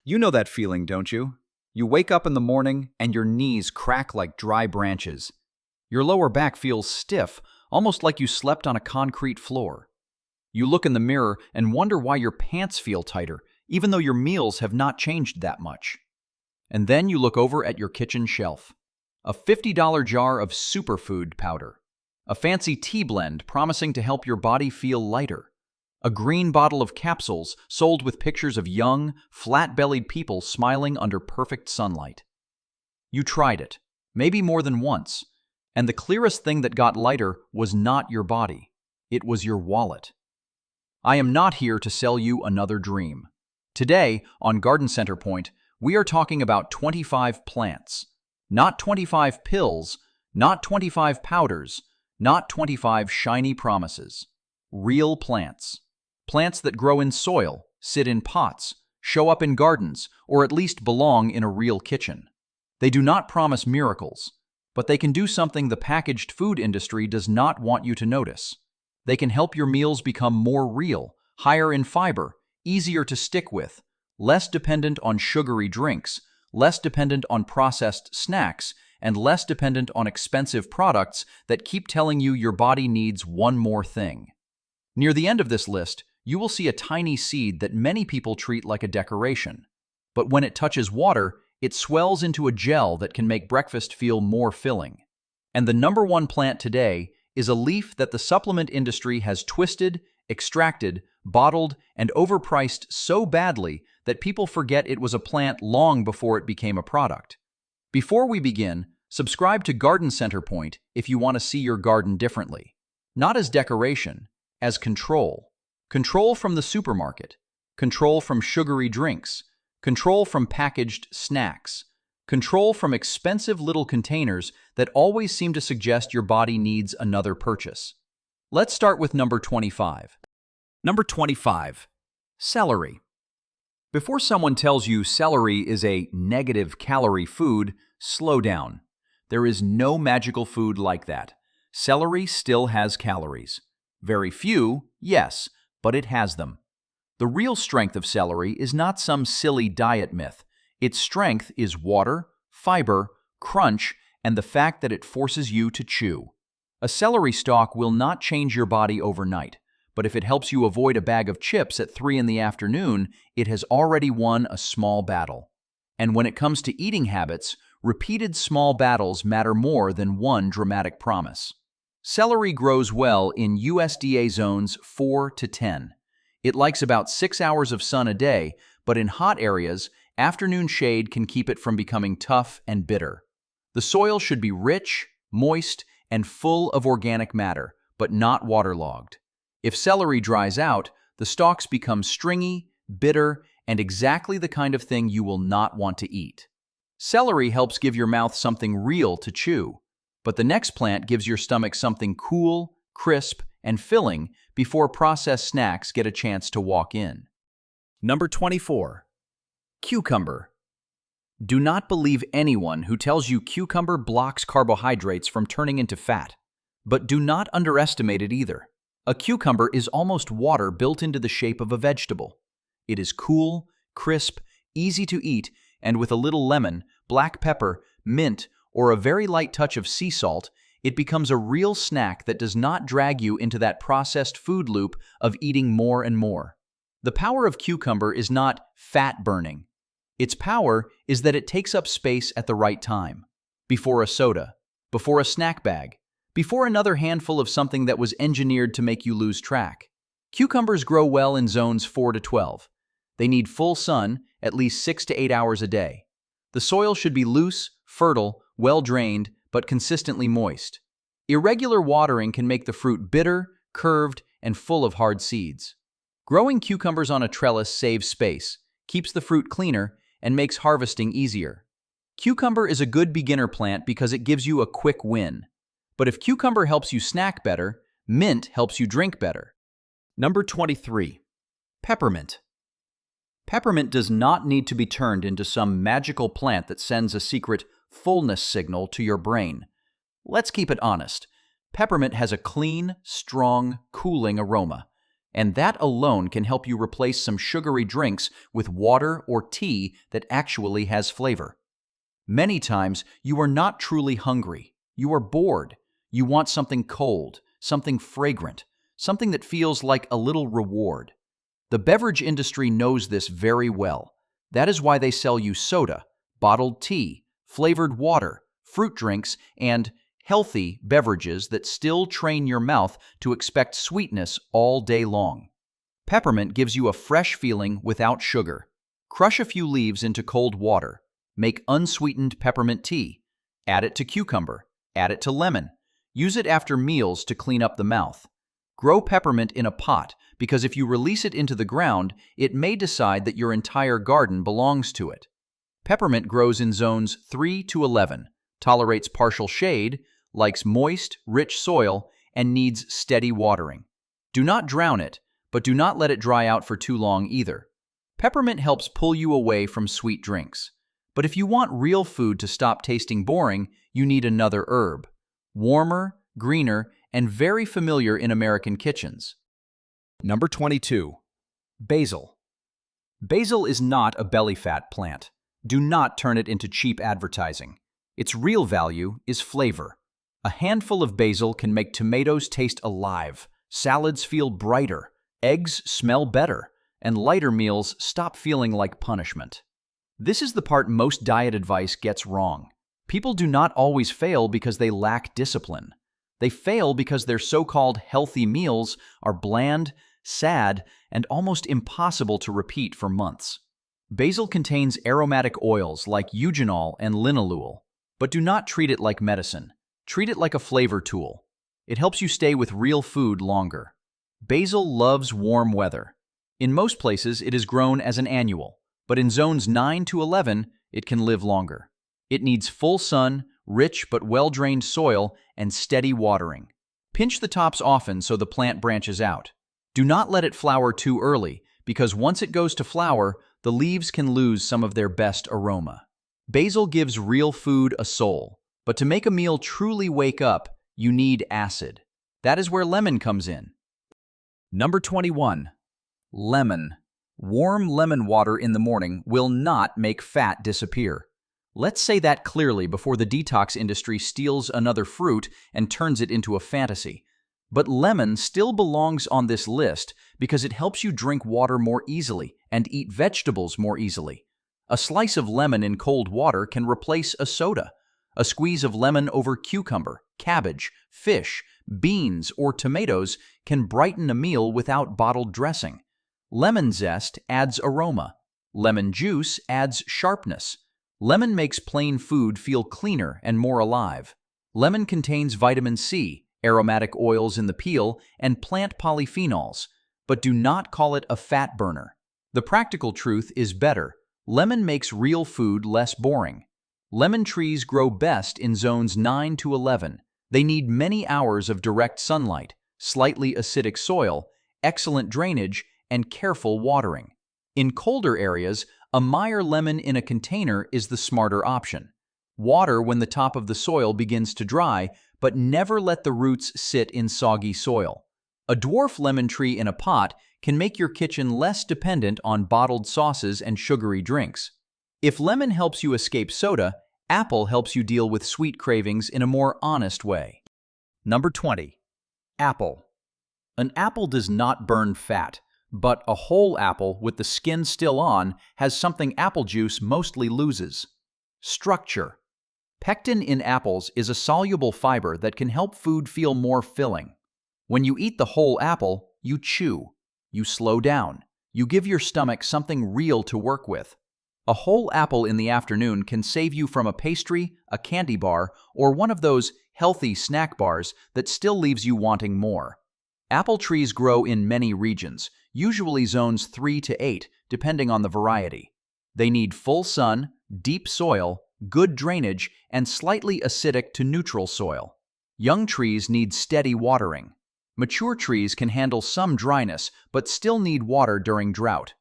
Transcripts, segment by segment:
You know that feeling, don't you? You wake up in the morning and your knees crack like dry branches. Your lower back feels stiff, almost like you slept on a concrete floor. You look in the mirror and wonder why your pants feel tighter, even though your meals have not changed that much. And then you look over at your kitchen shelf. A $50 jar of superfood powder. A fancy tea blend promising to help your body feel lighter. A green bottle of capsules sold with pictures of young, flat-bellied people smiling under perfect sunlight. You tried it, maybe more than once, and the clearest thing that got lighter was not your body. It was your wallet. I am not here to sell you another dream. Today, on Garden Center Point, we are talking about 25 plants. Not 25 pills, not 25 powders, not 25 shiny promises. Real plants. Plants that grow in soil, sit in pots, show up in gardens, or at least belong in a real kitchen. They do not promise miracles, but they can do something the packaged food industry does not want you to notice. They can help your meals become more real, higher in fiber, easier to stick with, less dependent on sugary drinks, less dependent on processed snacks, and less dependent on expensive products that keep telling you your body needs one more thing. Near the end of this list, you will see a tiny seed that many people treat like a decoration. But when it touches water, it swells into a gel that can make breakfast feel more filling. And the number one plant today is a leaf that the supplement industry has twisted, extracted, bottled, and overpriced so badly that people forget it was a plant long before it became a product. Before we begin, subscribe to Garden Center Point if you want to see your garden differently. Not as decoration, as control. Control from the supermarket. Control from sugary drinks. Control from packaged snacks. Control from expensive little containers that always seem to suggest your body needs another purchase. Let's start with number 25. Number 25. Celery. Before someone tells you celery is a negative calorie food, slow down. There is no magical food like that. Celery still has calories. Very few, yes, but it has them. The real strength of celery is not some silly diet myth. Its strength is water, fiber, crunch, and the fact that it forces you to chew. A celery stalk will not change your body overnight, but if it helps you avoid a bag of chips at 3 in the afternoon, it has already won a small battle. And when it comes to eating habits, repeated small battles matter more than one dramatic promise. Celery grows well in USDA zones 4 to 10. It likes about 6 hours of sun a day, but in hot areas, afternoon shade can keep it from becoming tough and bitter. The soil should be rich, moist, and full of organic matter, but not waterlogged. If celery dries out, the stalks become stringy, bitter, and exactly the kind of thing you will not want to eat. Celery helps give your mouth something real to chew, but the next plant gives your stomach something cool, crisp, and filling before processed snacks get a chance to walk in. Number 24. Cucumber. Do not believe anyone who tells you cucumber blocks carbohydrates from turning into fat, but do not underestimate it either. A cucumber is almost water built into the shape of a vegetable. It is cool, crisp, easy to eat, and with a little lemon, black pepper, mint, or a very light touch of sea salt, it becomes a real snack that does not drag you into that processed food loop of eating more and more. The power of cucumber is not fat burning. Its power is that it takes up space at the right time. Before a soda, before a snack bag, before another handful of something that was engineered to make you lose track. Cucumbers grow well in zones 4 to 12. They need full sun, at least 6 to 8 hours a day. The soil should be loose, fertile, well-drained, but consistently moist. Irregular watering can make the fruit bitter, curved, and full of hard seeds. Growing cucumbers on a trellis saves space, keeps the fruit cleaner, and makes harvesting easier. Cucumber is a good beginner plant because it gives you a quick win. But if cucumber helps you snack better, mint helps you drink better. Number 23. Peppermint. Peppermint does not need to be turned into some magical plant that sends a secret fullness signal to your brain. Let's keep it honest. Peppermint has a clean, strong, cooling aroma. And that alone can help you replace some sugary drinks with water or tea that actually has flavor. Many times, you are not truly hungry. You are bored. You want something cold, something fragrant, something that feels like a little reward. The beverage industry knows this very well. That is why they sell you soda, bottled tea, flavored water, fruit drinks, and healthy beverages that still train your mouth to expect sweetness all day long. Peppermint gives you a fresh feeling without sugar. Crush a few leaves into cold water. Make unsweetened peppermint tea. Add it to cucumber. Add it to lemon. Use it after meals to clean up the mouth. Grow peppermint in a pot because if you release it into the ground, it may decide that your entire garden belongs to it. Peppermint grows in zones 3 to 11, tolerates partial shade, likes moist, rich soil, and needs steady watering. Do not drown it, but do not let it dry out for too long either. Peppermint helps pull you away from sweet drinks. But if you want real food to stop tasting boring, you need another herb. Warmer, greener, and very familiar in American kitchens. Number 22. Basil. Basil is not a belly fat plant. Do not turn it into cheap advertising. Its real value is flavor. A handful of basil can make tomatoes taste alive, salads feel brighter, eggs smell better, and lighter meals stop feeling like punishment. This is the part most diet advice gets wrong. People do not always fail because they lack discipline. They fail because their so-called healthy meals are bland, sad, and almost impossible to repeat for months. Basil contains aromatic oils like eugenol and linalool, but do not treat it like medicine. Treat it like a flavor tool. It helps you stay with real food longer. Basil loves warm weather. In most places, it is grown as an annual, but in zones 9 to 11, it can live longer. It needs full sun, rich but well-drained soil, and steady watering. Pinch the tops often so the plant branches out. Do not let it flower too early, because once it goes to flower, the leaves can lose some of their best aroma. Basil gives real food a soul, but to make a meal truly wake up, you need acid. That is where lemon comes in. Number 21. Lemon. Warm lemon water in the morning will not make fat disappear. Let's say that clearly before the detox industry steals another fruit and turns it into a fantasy. But lemon still belongs on this list because it helps you drink water more easily and eat vegetables more easily. A slice of lemon in cold water can replace a soda. A squeeze of lemon over cucumber, cabbage, fish, beans, or tomatoes can brighten a meal without bottled dressing. Lemon zest adds aroma. Lemon juice adds sharpness. Lemon makes plain food feel cleaner and more alive. Lemon contains vitamin C, aromatic oils in the peel, and plant polyphenols, but do not call it a fat burner. The practical truth is better. Lemon makes real food less boring. Lemon trees grow best in zones 9 to 11. They need many hours of direct sunlight, slightly acidic soil, excellent drainage, and careful watering. In colder areas, a Meyer lemon in a container is the smarter option. Water when the top of the soil begins to dry, but never let the roots sit in soggy soil. A dwarf lemon tree in a pot can make your kitchen less dependent on bottled sauces and sugary drinks. If lemon helps you escape soda, apple helps you deal with sweet cravings in a more honest way. Number 20. Apple. An apple does not burn fat, but a whole apple with the skin still on has something apple juice mostly loses: structure. Pectin in apples is a soluble fiber that can help food feel more filling. When you eat the whole apple, you chew. You slow down. You give your stomach something real to work with. A whole apple in the afternoon can save you from a pastry, a candy bar, or one of those healthy snack bars that still leaves you wanting more. Apple trees grow in many regions, usually zones 3 to 8, depending on the variety. They need full sun, deep soil, good drainage, and slightly acidic to neutral soil. Young trees need steady watering. Mature trees can handle some dryness, but still need water during drought.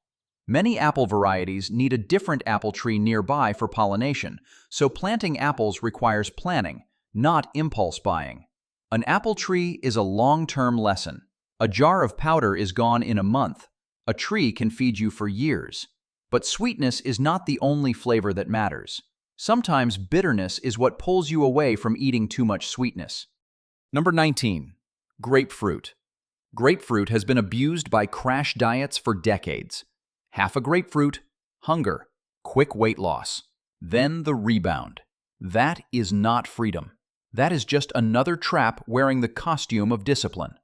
Many apple varieties need a different apple tree nearby for pollination, so planting apples requires planning, not impulse buying. An apple tree is a long-term lesson. A jar of powder is gone in a month. A tree can feed you for years. But sweetness is not the only flavor that matters. Sometimes bitterness is what pulls you away from eating too much sweetness. Number 19. Grapefruit. Grapefruit has been abused by crash diets for decades. Half a grapefruit, hunger, quick weight loss, then the rebound. That is not freedom. That is just another trap wearing the costume of discipline.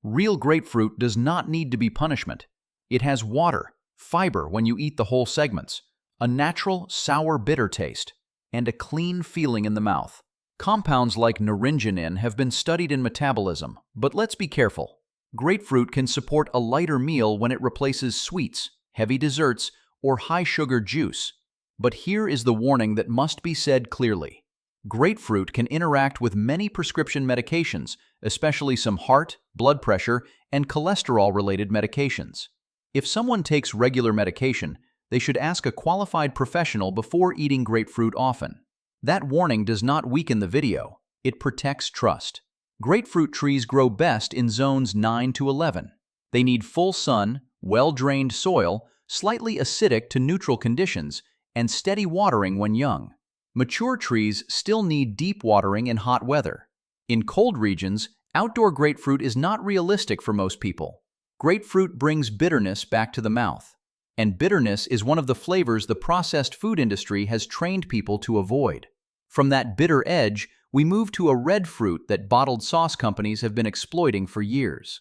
Real grapefruit does not need to be punishment. It has water, fiber when you eat the whole segments, a natural sour bitter taste, and a clean feeling in the mouth. Compounds like naringenin have been studied in metabolism, but let's be careful. Grapefruit can support a lighter meal when it replaces sweets, heavy desserts, or high-sugar juice. But here is the warning that must be said clearly. Grapefruit can interact with many prescription medications, especially some heart, blood pressure, and cholesterol-related medications. If someone takes regular medication, they should ask a qualified professional before eating grapefruit often. That warning does not weaken the video. It protects trust. Grapefruit trees grow best in zones 9 to 11. They need full sun, well-drained soil, slightly acidic to neutral conditions, and steady watering when young. Mature trees still need deep watering in hot weather. In cold regions, outdoor grapefruit is not realistic for most people. Grapefruit brings bitterness back to the mouth. And bitterness is one of the flavors the processed food industry has trained people to avoid. From that bitter edge, we move to a red fruit that bottled sauce companies have been exploiting for years.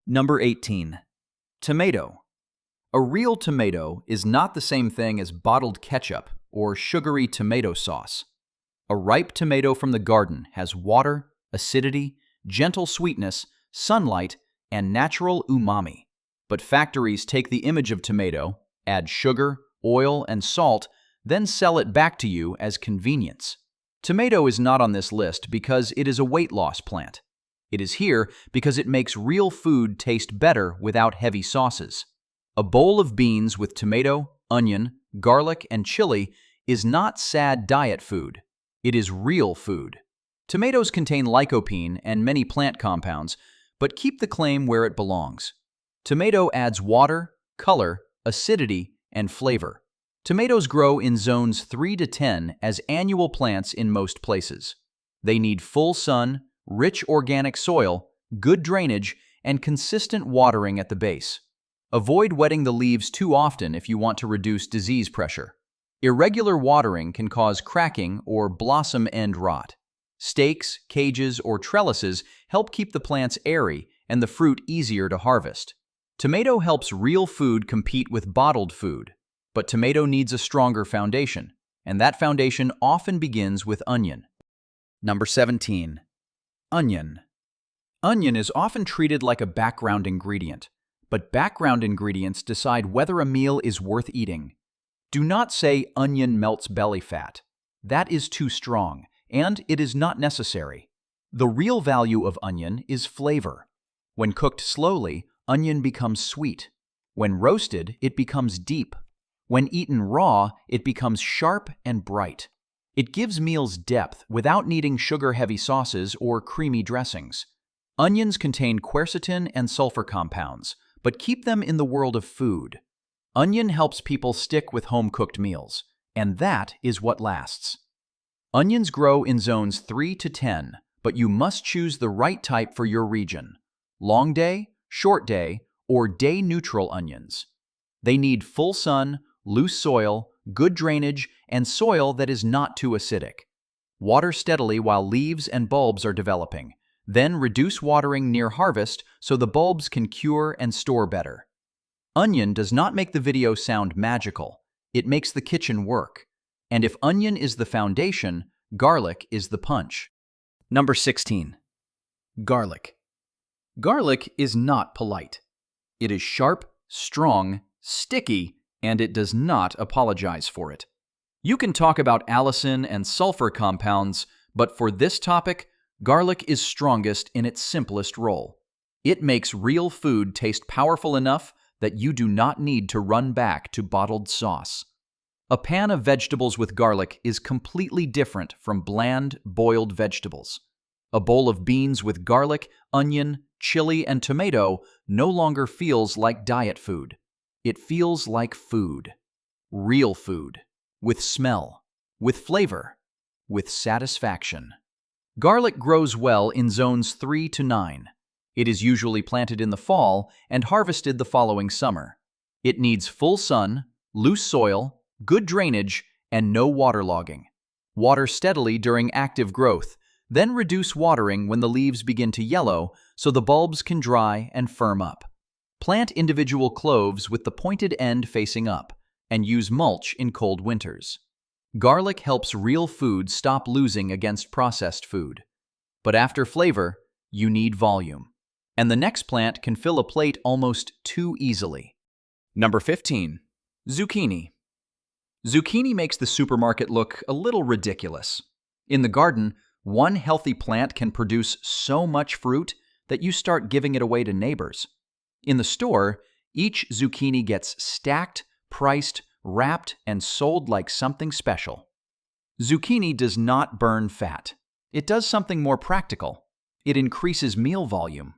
Number 18. Tomato. A real tomato is not the same thing as bottled ketchup or sugary tomato sauce. A ripe tomato from the garden has water, acidity, gentle sweetness, sunlight, and natural umami. But factories take the image of tomato, add sugar, oil, and salt, then sell it back to you as convenience. Tomato is not on this list because it is a weight loss plant. It is here because it makes real food taste better without heavy sauces. A bowl of beans with tomato, onion, garlic, and chili is not sad diet food. It is real food. Tomatoes contain lycopene and many plant compounds, but keep the claim where it belongs. Tomato adds water, color, acidity, and flavor. Tomatoes grow in zones 3 to 10 as annual plants in most places. They need full sun, rich organic soil, good drainage, and consistent watering at the base. Avoid wetting the leaves too often if you want to reduce disease pressure. Irregular watering can cause cracking or blossom end rot. Stakes, cages, or trellises help keep the plants airy and the fruit easier to harvest. Tomato helps real food compete with bottled food, but tomato needs a stronger foundation, and that foundation often begins with onion. Number 17. Onion. Onion is often treated like a background ingredient, but background ingredients decide whether a meal is worth eating. Do not say onion melts belly fat. That is too strong, and it is not necessary. The real value of onion is flavor. When cooked slowly, onion becomes sweet. When roasted, it becomes deep. When eaten raw, it becomes sharp and bright. It gives meals depth without needing sugar-heavy sauces or creamy dressings. Onions contain quercetin and sulfur compounds, but keep them in the world of food. Onion helps people stick with home-cooked meals, and that is what lasts. Onions grow in zones 3 to 10, but you must choose the right type for your region. Long day, short day, or day-neutral onions. They need full sun, loose soil, good drainage, and soil that is not too acidic. Water steadily while leaves and bulbs are developing. Then reduce watering near harvest so the bulbs can cure and store better. Onion does not make the video sound magical. It makes the kitchen work. And if onion is the foundation, garlic is the punch. Number 16. Garlic. Garlic is not polite. It is sharp, strong, sticky, and it does not apologize for it. You can talk about allicin and sulfur compounds, but for this topic, garlic is strongest in its simplest role. It makes real food taste powerful enough that you do not need to run back to bottled sauce. A pan of vegetables with garlic is completely different from bland, boiled vegetables. A bowl of beans with garlic, onion, chili, and tomato no longer feels like diet food. It feels like food. Real food. With smell. With flavor. With satisfaction. Garlic grows well in zones 3 to 9. It is usually planted in the fall and harvested the following summer. It needs full sun, loose soil, good drainage, and no waterlogging. Water steadily during active growth, then reduce watering when the leaves begin to yellow so the bulbs can dry and firm up. Plant individual cloves with the pointed end facing up, and use mulch in cold winters. Garlic helps real food stop losing against processed food. But after flavor, you need volume. And the next plant can fill a plate almost too easily. Number 15. Zucchini. Zucchini makes the supermarket look a little ridiculous. In the garden, one healthy plant can produce so much fruit that you start giving it away to neighbors. In the store, each zucchini gets stacked, priced, wrapped, and sold like something special. Zucchini does not burn fat. It does something more practical. It increases meal volume.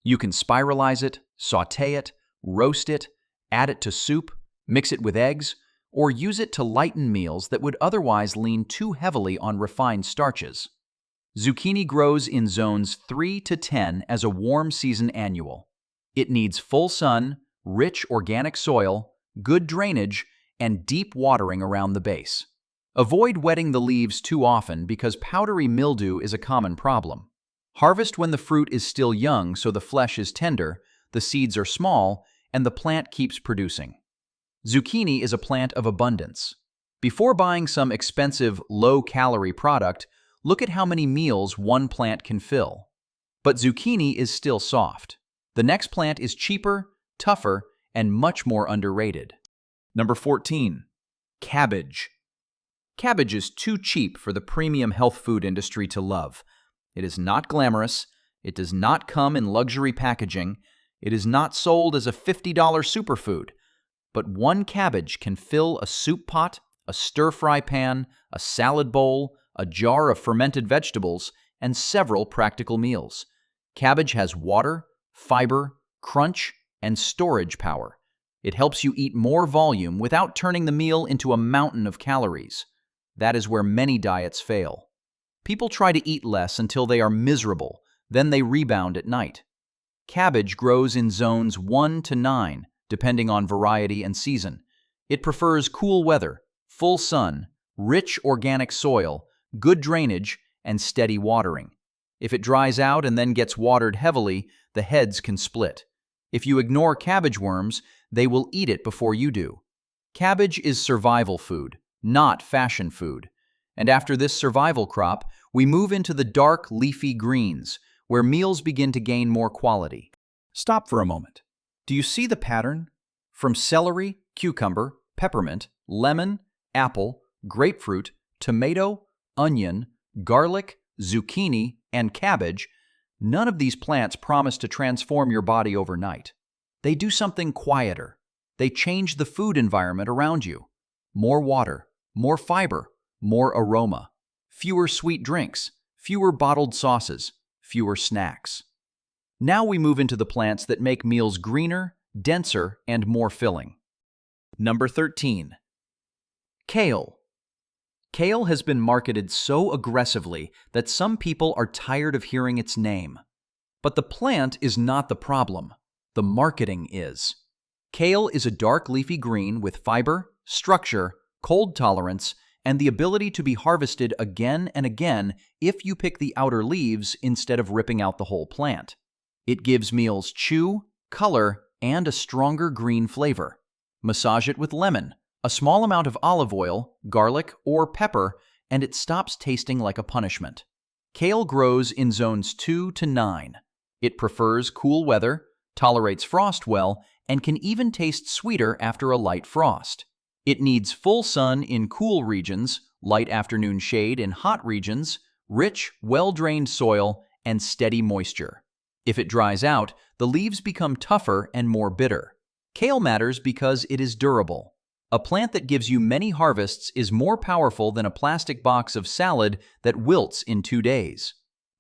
You can spiralize it, sauté it, roast it, add it to soup, mix it with eggs, or use it to lighten meals that would otherwise lean too heavily on refined starches. Zucchini grows in zones 3 to 10 as a warm season annual. It needs full sun, rich organic soil, good drainage, and deep watering around the base. Avoid wetting the leaves too often because powdery mildew is a common problem. Harvest when the fruit is still young so the flesh is tender, the seeds are small, and the plant keeps producing. Zucchini is a plant of abundance. Before buying some expensive, low-calorie product, look at how many meals one plant can fill. But zucchini is still soft. The next plant is cheaper, tougher, and much more underrated. Number 14. Cabbage. Cabbage is too cheap for the premium health food industry to love. It is not glamorous, it does not come in luxury packaging, it is not sold as a $50 superfood. But one cabbage can fill a soup pot, a stir-fry pan, a salad bowl, a jar of fermented vegetables, and several practical meals. Cabbage has water, fiber, crunch, and storage power. It helps you eat more volume without turning the meal into a mountain of calories. That is where many diets fail. People try to eat less until they are miserable, then they rebound at night. Cabbage grows in zones 1 to 9, depending on variety and season. It prefers cool weather, full sun, rich organic soil, good drainage, and steady watering. If it dries out and then gets watered heavily, the heads can split. If you ignore cabbage worms, they will eat it before you do. Cabbage is survival food, not fashion food. And after this survival crop, we move into the dark, leafy greens, where meals begin to gain more quality. Stop for a moment. Do you see the pattern? From celery, cucumber, peppermint, lemon, apple, grapefruit, tomato, onion, garlic, zucchini, and cabbage, none of these plants promise to transform your body overnight. They do something quieter. They change the food environment around you. More water, more fiber, more aroma, fewer sweet drinks, fewer bottled sauces, fewer snacks. Now we move into the plants that make meals greener, denser, and more filling. Number 13. Kale. Kale has been marketed so aggressively that some people are tired of hearing its name. But the plant is not the problem. The marketing is. Kale is a dark leafy green with fiber, structure, cold tolerance, and the ability to be harvested again and again if you pick the outer leaves instead of ripping out the whole plant. It gives meals chew, color, and a stronger green flavor. Massage it with lemon, a small amount of olive oil, garlic, or pepper, and it stops tasting like a punishment. Kale grows in zones 2 to 9. It prefers cool weather, tolerates frost well, and can even taste sweeter after a light frost. It needs full sun in cool regions, light afternoon shade in hot regions, rich, well-drained soil, and steady moisture. If it dries out, the leaves become tougher and more bitter. Kale matters because it is durable. A plant that gives you many harvests is more powerful than a plastic box of salad that wilts in 2 days.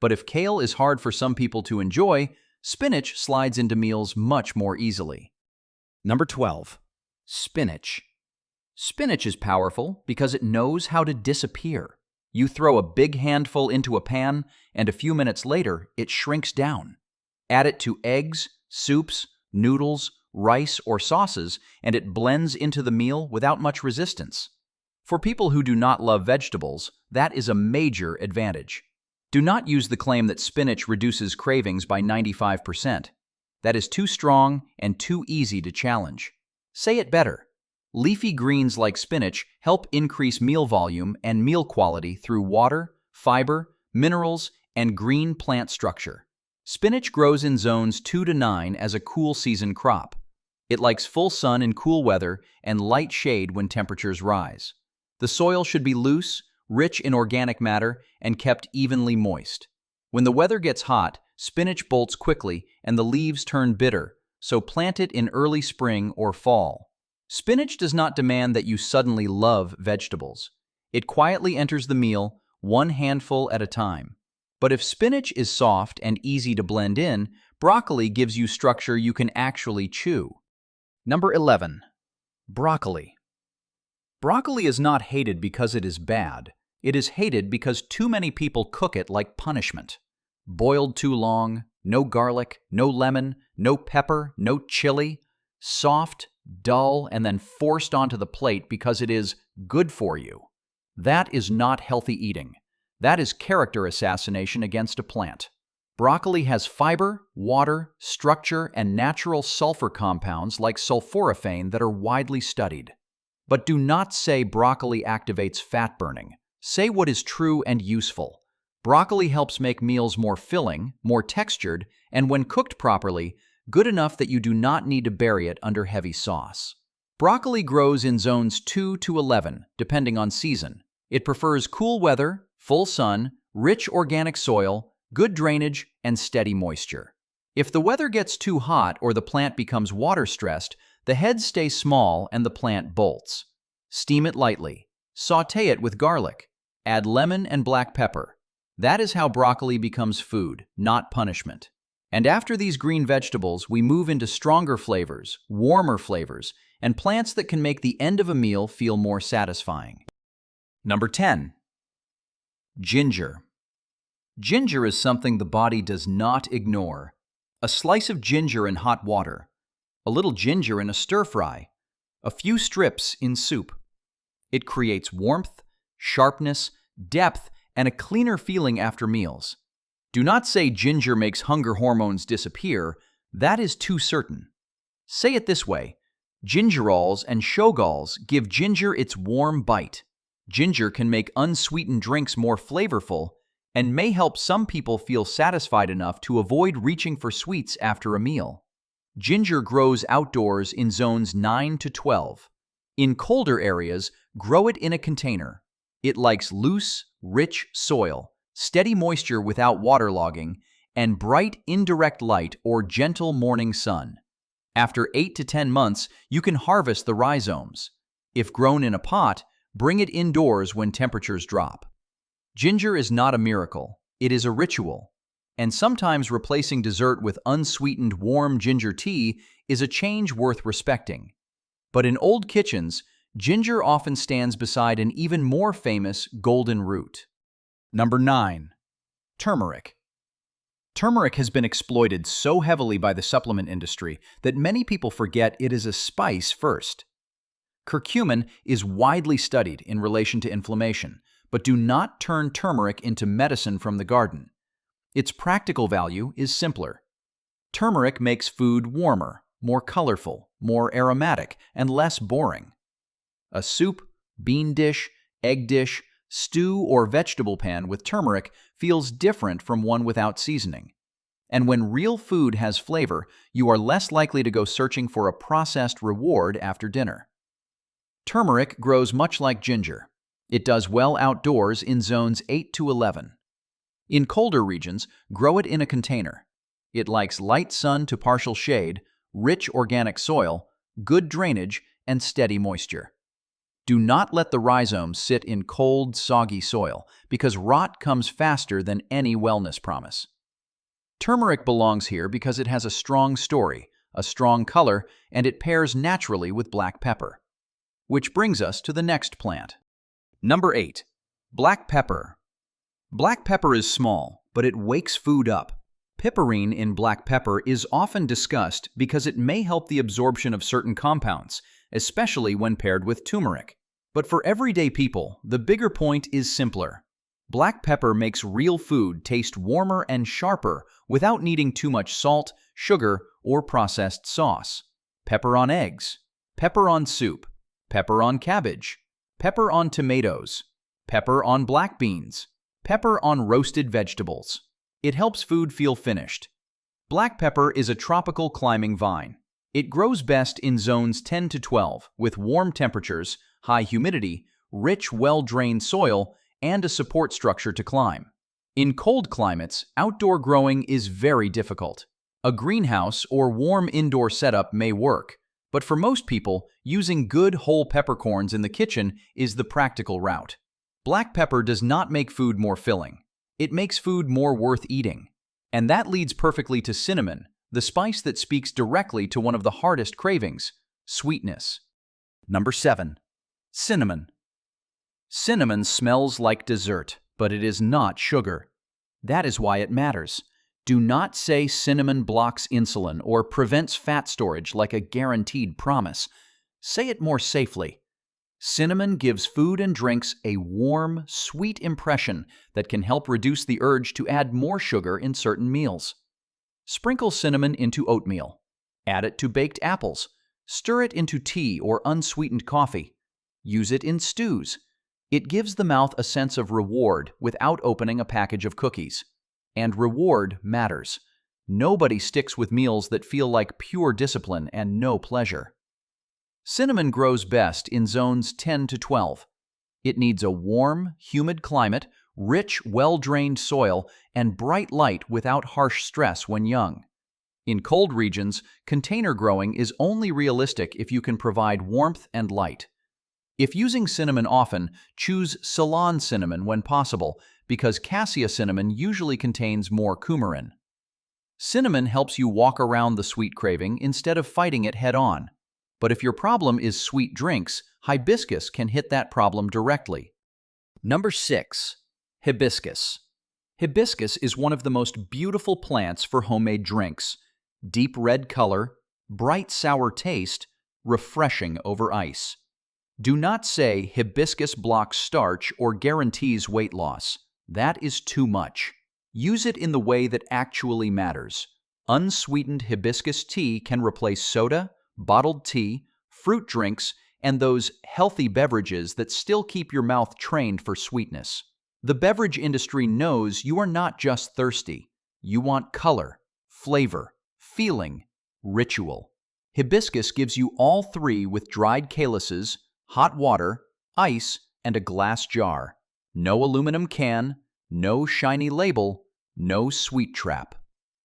But if kale is hard for some people to enjoy, spinach slides into meals much more easily. Number 12. Spinach. Spinach is powerful because it knows how to disappear. You throw a big handful into a pan, and a few minutes later, it shrinks down. Add it to eggs, soups, noodles, rice, or sauces, and it blends into the meal without much resistance. For people who do not love vegetables, that is a major advantage. Do not use the claim that spinach reduces cravings by 95%. That is too strong and too easy to challenge. Say it better. Leafy greens like spinach help increase meal volume and meal quality through water, fiber, minerals, and green plant structure. Spinach grows in zones 2 to 9 as a cool season crop. It likes full sun in cool weather and light shade when temperatures rise. The soil should be loose, rich in organic matter, and kept evenly moist. When the weather gets hot, spinach bolts quickly and the leaves turn bitter, so plant it in early spring or fall. Spinach does not demand that you suddenly love vegetables. It quietly enters the meal, one handful at a time. But if spinach is soft and easy to blend in, broccoli gives you structure you can actually chew. Number 11. Broccoli. Broccoli is not hated because it is bad. It is hated because too many people cook it like punishment. Boiled too long, no garlic, no lemon, no pepper, no chili, soft, dull, and then forced onto the plate because it is good for you. That is not healthy eating. That is character assassination against a plant. Broccoli has fiber, water, structure, and natural sulfur compounds like sulforaphane that are widely studied. But do not say broccoli activates fat burning. Say what is true and useful. Broccoli helps make meals more filling, more textured, and when cooked properly, good enough that you do not need to bury it under heavy sauce. Broccoli grows in zones 2 to 11, depending on season. It prefers cool weather, full sun, rich organic soil, good drainage, and steady moisture. If the weather gets too hot or the plant becomes water-stressed, the heads stay small and the plant bolts. Steam it lightly. Sauté it with garlic. Add lemon and black pepper. That is how broccoli becomes food, not punishment. And after these green vegetables, we move into stronger flavors, warmer flavors, and plants that can make the end of a meal feel more satisfying. Number 10. Ginger. Ginger is something the body does not ignore. A slice of ginger in hot water, a little ginger in a stir-fry, a few strips in soup. It creates warmth, sharpness, depth, and a cleaner feeling after meals. Do not say ginger makes hunger hormones disappear. That is too certain. Say it this way. Gingerols and shoggols give ginger its warm bite. Ginger can make unsweetened drinks more flavorful and may help some people feel satisfied enough to avoid reaching for sweets after a meal. Ginger grows outdoors in zones 9 to 12. In colder areas, grow it in a container. It likes loose, rich soil, steady moisture without waterlogging, and bright indirect light or gentle morning sun. After 8 to 10 months, you can harvest the rhizomes. If grown in a pot, bring it indoors when temperatures drop. Ginger is not a miracle, it is a ritual. And sometimes replacing dessert with unsweetened warm ginger tea is a change worth respecting. But in old kitchens, ginger often stands beside an even more famous golden root. Number 9. Turmeric. Turmeric has been exploited so heavily by the supplement industry that many people forget it is a spice first. Curcumin is widely studied in relation to inflammation, but do not turn turmeric into medicine from the garden. Its practical value is simpler. Turmeric makes food warmer, more colorful, more aromatic, and less boring. A soup, bean dish, egg dish, stew, or vegetable pan with turmeric feels different from one without seasoning. And when real food has flavor, you are less likely to go searching for a processed reward after dinner. Turmeric grows much like ginger. It does well outdoors in zones 8 to 11. In colder regions, grow it in a container. It likes light sun to partial shade, rich organic soil, good drainage, and steady moisture. Do not let the rhizomes sit in cold, soggy soil, because rot comes faster than any wellness promise. Turmeric belongs here because it has a strong story, a strong color, and it pairs naturally with black pepper. Which brings us to the next plant. Number 8. Black pepper. Black pepper is small, but it wakes food up. Piperine in black pepper is often discussed because it may help the absorption of certain compounds, especially when paired with turmeric. But for everyday people, the bigger point is simpler. Black pepper makes real food taste warmer and sharper without needing too much salt, sugar, or processed sauce. Pepper on eggs, pepper on soup, pepper on cabbage, pepper on tomatoes, pepper on black beans, pepper on roasted vegetables. It helps food feel finished. Black pepper is a tropical climbing vine. It grows best in zones 10 to 12 with warm temperatures, high humidity, rich, well-drained soil, and a support structure to climb. In cold climates, outdoor growing is very difficult. A greenhouse or warm indoor setup may work, but for most people, using good whole peppercorns in the kitchen is the practical route. Black pepper does not make food more filling. It makes food more worth eating. And that leads perfectly to cinnamon, the spice that speaks directly to one of the hardest cravings, sweetness. Number 7. Cinnamon. Cinnamon smells like dessert, but it is not sugar. That is why it matters. Do not say cinnamon blocks insulin or prevents fat storage like a guaranteed promise. Say it more safely. Cinnamon gives food and drinks a warm, sweet impression that can help reduce the urge to add more sugar in certain meals. Sprinkle cinnamon into oatmeal. Add it to baked apples. Stir it into tea or unsweetened coffee. Use it in stews. It gives the mouth a sense of reward without opening a package of cookies. And reward matters. Nobody sticks with meals that feel like pure discipline and no pleasure. Cinnamon grows best in zones 10 to 12. It needs a warm, humid climate, rich, well-drained soil, and bright light without harsh stress when young. In cold regions, container growing is only realistic if you can provide warmth and light. If using cinnamon often, choose Ceylon cinnamon when possible, because cassia cinnamon usually contains more coumarin. Cinnamon helps you walk around the sweet craving instead of fighting it head-on. But if your problem is sweet drinks, hibiscus can hit that problem directly. Number 6. Hibiscus. Hibiscus is one of the most beautiful plants for homemade drinks. Deep red color, bright sour taste, refreshing over ice. Do not say hibiscus blocks starch or guarantees weight loss. That is too much. Use it in the way that actually matters. Unsweetened hibiscus tea can replace soda, bottled tea, fruit drinks, and those healthy beverages that still keep your mouth trained for sweetness. The beverage industry knows you are not just thirsty. You want color, flavor, feeling, ritual. Hibiscus gives you all three with dried calyces, hot water, ice, and a glass jar. No aluminum can, no shiny label, no sweet trap.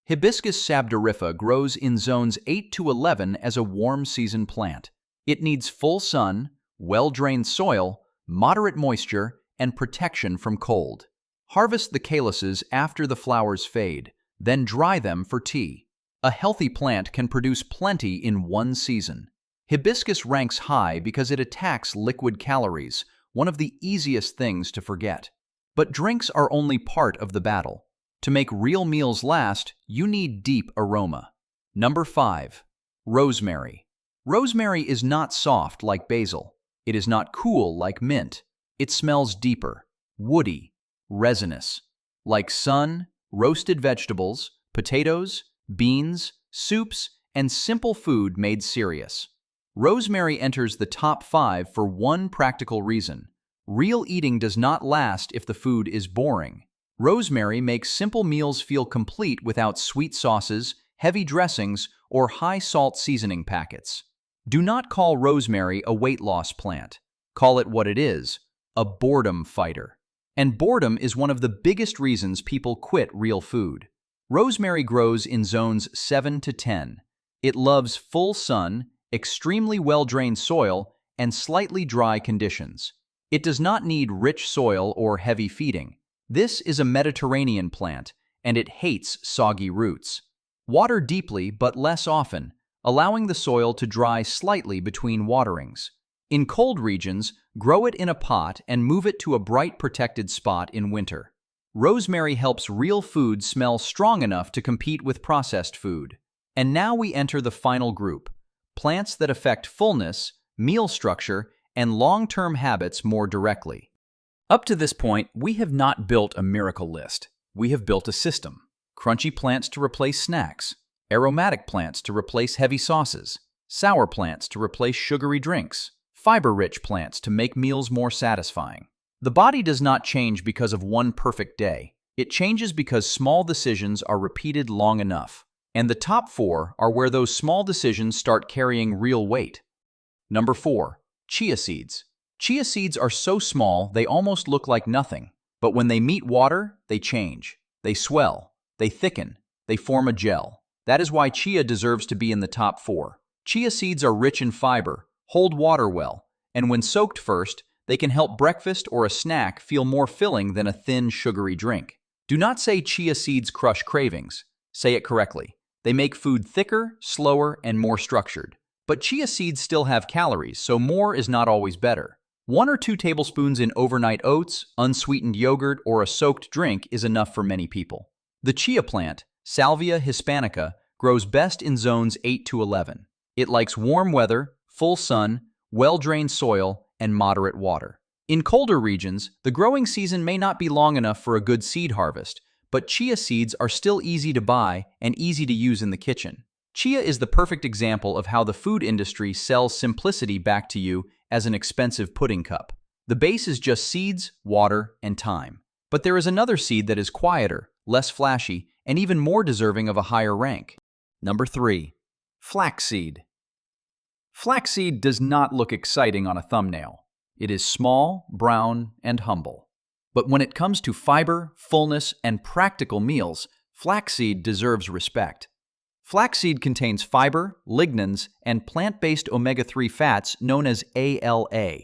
Hibiscus sabdariffa grows in zones 8 to 11 as a warm season plant. It needs full sun, well-drained soil, moderate moisture, and protection from cold. Harvest the calyces after the flowers fade, then dry them for tea. A healthy plant can produce plenty in one season. Hibiscus ranks high because it attacks liquid calories, one of the easiest things to forget. But drinks are only part of the battle. To make real meals last, you need deep aroma. Number 5. Rosemary. Rosemary is not soft like basil. It is not cool like mint. It smells deeper, woody, resinous. Like sun, roasted vegetables, potatoes, beans, soups, and simple food made serious. Rosemary enters the top 5 for one practical reason. Real eating does not last if the food is boring. Rosemary makes simple meals feel complete without sweet sauces, heavy dressings, or high-salt seasoning packets. Do not call rosemary a weight loss plant. Call it what it is, a boredom fighter. And boredom is one of the biggest reasons people quit real food. Rosemary grows in zones 7 to 10. It loves full sun, extremely well-drained soil, and slightly dry conditions. It does not need rich soil or heavy feeding. This is a Mediterranean plant, and it hates soggy roots. Water deeply but less often, allowing the soil to dry slightly between waterings. In cold regions, grow it in a pot and move it to a bright protected spot in winter. Rosemary helps real food smell strong enough to compete with processed food. And now we enter the final group, plants that affect fullness, meal structure, and long-term habits more directly. Up to this point, we have not built a miracle list. We have built a system. Crunchy plants to replace snacks, aromatic plants to replace heavy sauces, sour plants to replace sugary drinks, fiber-rich plants to make meals more satisfying. The body does not change because of one perfect day. It changes because small decisions are repeated long enough. And the top 4 are where those small decisions start carrying real weight. Number 4, chia seeds. Chia seeds are so small they almost look like nothing. But when they meet water, they change. They swell. They thicken. They form a gel. That is why chia deserves to be in the top 4. Chia seeds are rich in fiber, hold water well, and when soaked first, they can help breakfast or a snack feel more filling than a thin, sugary drink. Do not say chia seeds crush cravings. Say it correctly. They make food thicker, slower, and more structured. But chia seeds still have calories, so more is not always better. 1 or 2 tablespoons in overnight oats, unsweetened yogurt, or a soaked drink is enough for many people. The chia plant, Salvia hispanica, grows best in zones 8 to 11. It likes warm weather, full sun, well-drained soil, and moderate water. In colder regions, the growing season may not be long enough for a good seed harvest, but chia seeds are still easy to buy and easy to use in the kitchen. Chia is the perfect example of how the food industry sells simplicity back to you as an expensive pudding cup. The base is just seeds, water, and time. But there is another seed that is quieter, less flashy, and even more deserving of a higher rank. Number 3, flaxseed. Flaxseed does not look exciting on a thumbnail. It is small, brown, and humble. But when it comes to fiber, fullness, and practical meals, flaxseed deserves respect. Flaxseed contains fiber, lignans, and plant-based omega-3 fats known as ALA.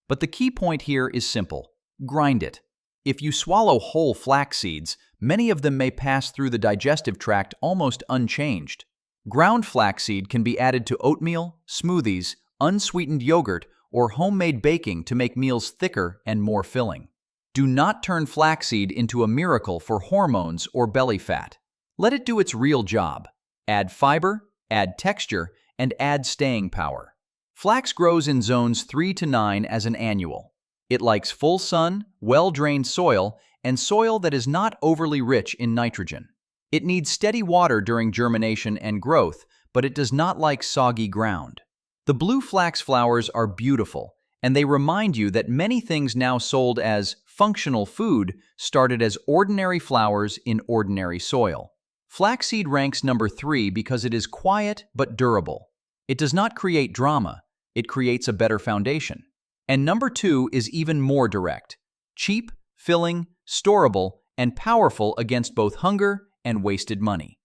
But the key point here is simple. Grind it. If you swallow whole flax seeds, many of them may pass through the digestive tract almost unchanged. Ground flaxseed can be added to oatmeal, smoothies, unsweetened yogurt, or homemade baking to make meals thicker and more filling. Do not turn flaxseed into a miracle for hormones or belly fat. Let it do its real job. Add fiber, add texture, and add staying power. Flax grows in zones 3 to 9 as an annual. It likes full sun, well-drained soil, and soil that is not overly rich in nitrogen. It needs steady water during germination and growth, but it does not like soggy ground. The blue flax flowers are beautiful, and they remind you that many things now sold as functional food started as ordinary flowers in ordinary soil. Flaxseed ranks number 3 because it is quiet but durable. It does not create drama, it creates a better foundation. And number 2 is even more direct. Cheap, filling, storable, and powerful against both hunger and wasted money.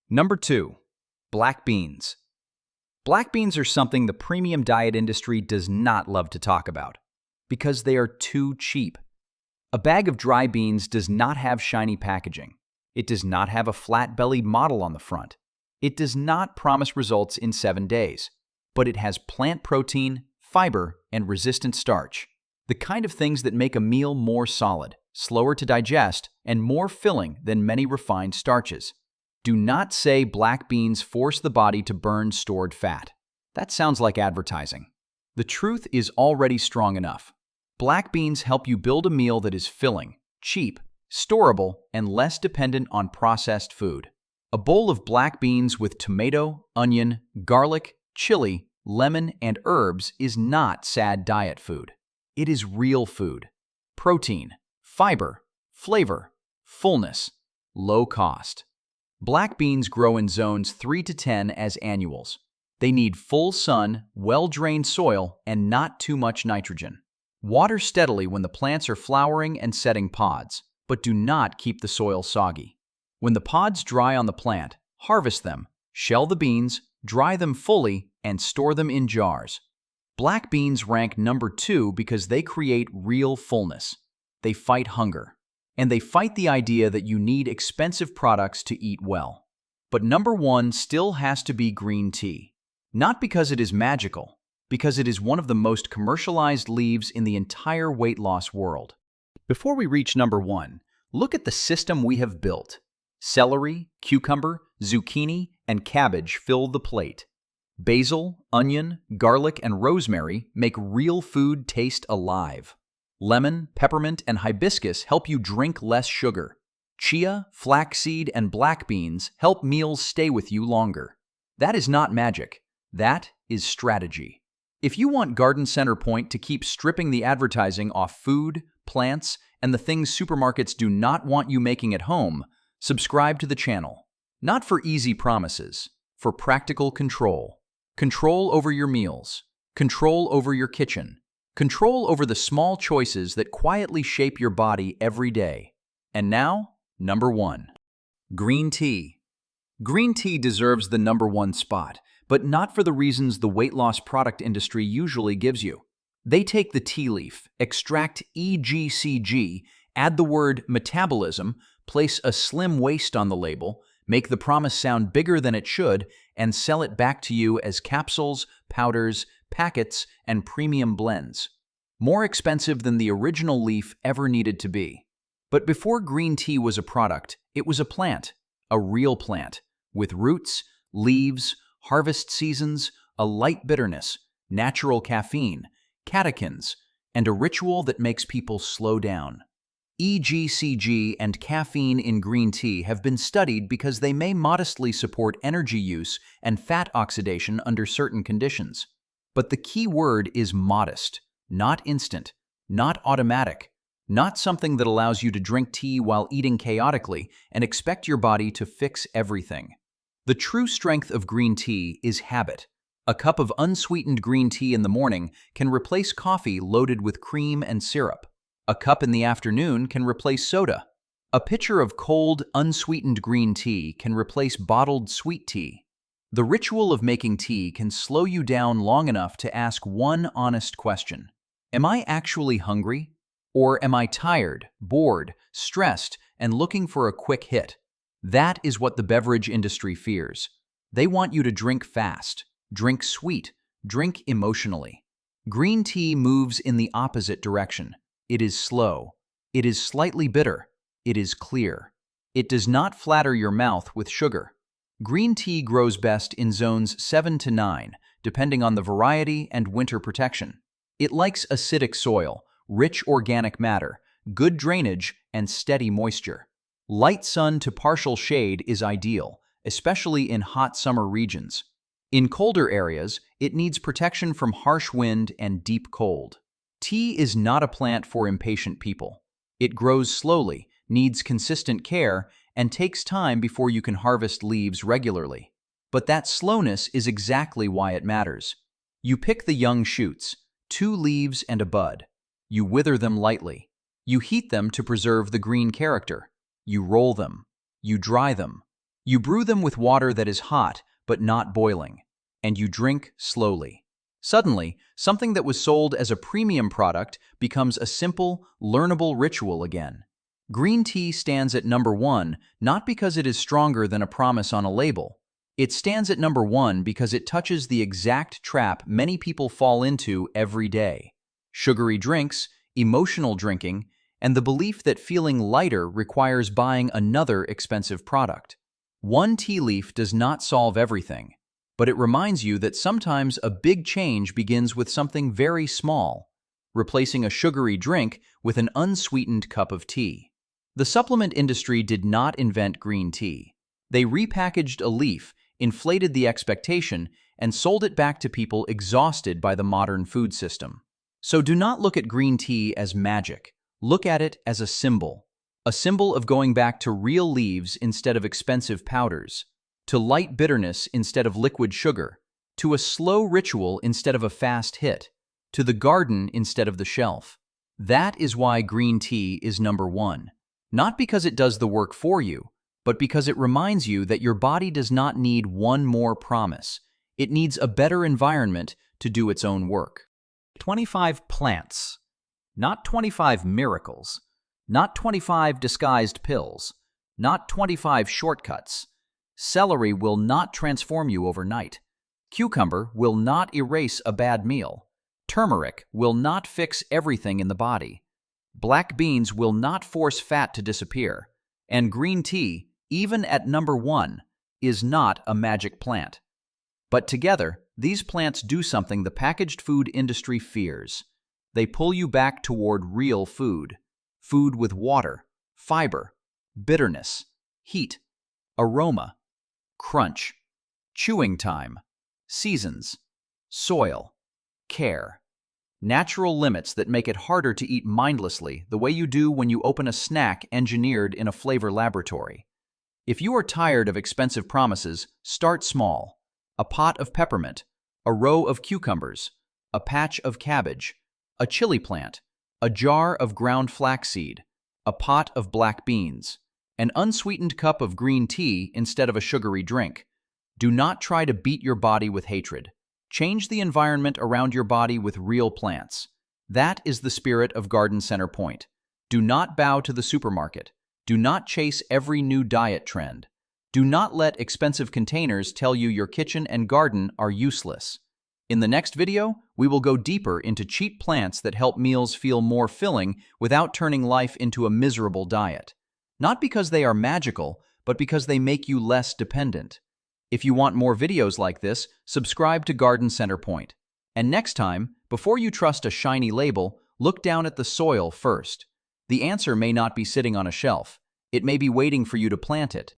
Number 2, black beans. Black beans are something the premium diet industry does not love to talk about because they are too cheap. A bag of dry beans does not have shiny packaging. It does not have a flat-bellied model on the front. It does not promise results in 7 days, but it has plant protein, fiber, and resistant starch, the kind of things that make a meal more solid, slower to digest, and more filling than many refined starches. Do not say black beans force the body to burn stored fat. That sounds like advertising. The truth is already strong enough. Black beans help you build a meal that is filling, cheap, storable, and less dependent on processed food. A bowl of black beans with tomato, onion, garlic, chili, lemon, and herbs is not sad diet food. It is real food. Protein, fiber, flavor, fullness, low cost. Black beans grow in zones 3 to 10 as annuals. They need full sun, well-drained soil, and not too much nitrogen. Water steadily when the plants are flowering and setting pods, but do not keep the soil soggy. When the pods dry on the plant, harvest them, shell the beans, dry them fully, and store them in jars. Black beans rank number 2 because they create real fullness. They fight hunger. And they fight the idea that you need expensive products to eat well. But number 1 still has to be green tea. Not because it is magical, because it is one of the most commercialized leaves in the entire weight loss world. Before we reach number 1, look at the system we have built. Celery, cucumber, zucchini, and cabbage fill the plate. Basil, onion, garlic, and rosemary make real food taste alive. Lemon, peppermint, and hibiscus help you drink less sugar. Chia, flaxseed, and black beans help meals stay with you longer. That is not magic. That is strategy. If you want Garden Center Point to keep stripping the advertising off food, plants, and the things supermarkets do not want you making at home, subscribe to the channel. Not for easy promises, for practical control. Control over your meals. Control over your kitchen. Control over the small choices that quietly shape your body every day. And now, number 1. Green tea. Green tea deserves the number 1 spot, but not for the reasons the weight loss product industry usually gives you. They take the tea leaf, extract EGCG, add the word metabolism, place a slim waist on the label, make the promise sound bigger than it should, and sell it back to you as capsules, powders, packets, and premium blends. More expensive than the original leaf ever needed to be. But before green tea was a product, it was a plant, a real plant, with roots, leaves, harvest seasons, a light bitterness, natural caffeine, catechins, and a ritual that makes people slow down. EGCG and caffeine in green tea have been studied because they may modestly support energy use and fat oxidation under certain conditions. But the key word is modest, not instant, not automatic, not something that allows you to drink tea while eating chaotically and expect your body to fix everything. The true strength of green tea is habit. A cup of unsweetened green tea in the morning can replace coffee loaded with cream and syrup. A cup in the afternoon can replace soda. A pitcher of cold, unsweetened green tea can replace bottled sweet tea. The ritual of making tea can slow you down long enough to ask one honest question. Am I actually hungry? Or am I tired, bored, stressed, and looking for a quick hit? That is what the beverage industry fears. They want you to drink fast, drink sweet, drink emotionally. Green tea moves in the opposite direction. It is slow. It is slightly bitter. It is clear. It does not flatter your mouth with sugar. Green tea grows best in zones 7 to 9, depending on the variety and winter protection. It likes acidic soil, rich organic matter, good drainage, and steady moisture. Light sun to partial shade is ideal, especially in hot summer regions. In colder areas, it needs protection from harsh wind and deep cold. Tea is not a plant for impatient people. It grows slowly, needs consistent care, and takes time before you can harvest leaves regularly. But that slowness is exactly why it matters. You pick the young shoots, 2 leaves and a bud. You wither them lightly. You heat them to preserve the green character. You roll them. You dry them. You brew them with water that is hot but not boiling. And you drink slowly. Suddenly, something that was sold as a premium product becomes a simple, learnable ritual again. Green tea stands at number 1 not because it is stronger than a promise on a label. It stands at number 1 because it touches the exact trap many people fall into every day. Sugary drinks, emotional drinking, and the belief that feeling lighter requires buying another expensive product. One tea leaf does not solve everything, but it reminds you that sometimes a big change begins with something very small, replacing a sugary drink with an unsweetened cup of tea. The supplement industry did not invent green tea. They repackaged a leaf, inflated the expectation, and sold it back to people exhausted by the modern food system. So do not look at green tea as magic. Look at it as a symbol of going back to real leaves instead of expensive powders, to light bitterness instead of liquid sugar, to a slow ritual instead of a fast hit, to the garden instead of the shelf. That is why green tea is number 1. Not because it does the work for you, but because it reminds you that your body does not need one more promise. It needs a better environment to do its own work. 25 plants. Not 25 miracles. Not 25 disguised pills. Not 25 shortcuts. Celery will not transform you overnight. Cucumber will not erase a bad meal. Turmeric will not fix everything in the body. Black beans will not force fat to disappear. And green tea, even at number 1, is not a magic plant. But together, these plants do something the packaged food industry fears. They pull you back toward real food. Food with water, fiber, bitterness, heat, aroma, crunch, chewing time, seasons, soil, care. Natural limits that make it harder to eat mindlessly the way you do when you open a snack engineered in a flavor laboratory. If you are tired of expensive promises, start small. A pot of peppermint, a row of cucumbers, a patch of cabbage, a chili plant, a jar of ground flaxseed, a pot of black beans, an unsweetened cup of green tea instead of a sugary drink. Do not try to beat your body with hatred. Change the environment around your body with real plants. That is the spirit of Garden Center Point. Do not bow to the supermarket. Do not chase every new diet trend. Do not let expensive containers tell you your kitchen and garden are useless. In the next video, we will go deeper into cheap plants that help meals feel more filling without turning life into a miserable diet. Not because they are magical, but because they make you less dependent. If you want more videos like this, subscribe to Garden Center Point. And next time, before you trust a shiny label, look down at the soil first. The answer may not be sitting on a shelf. It may be waiting for you to plant it.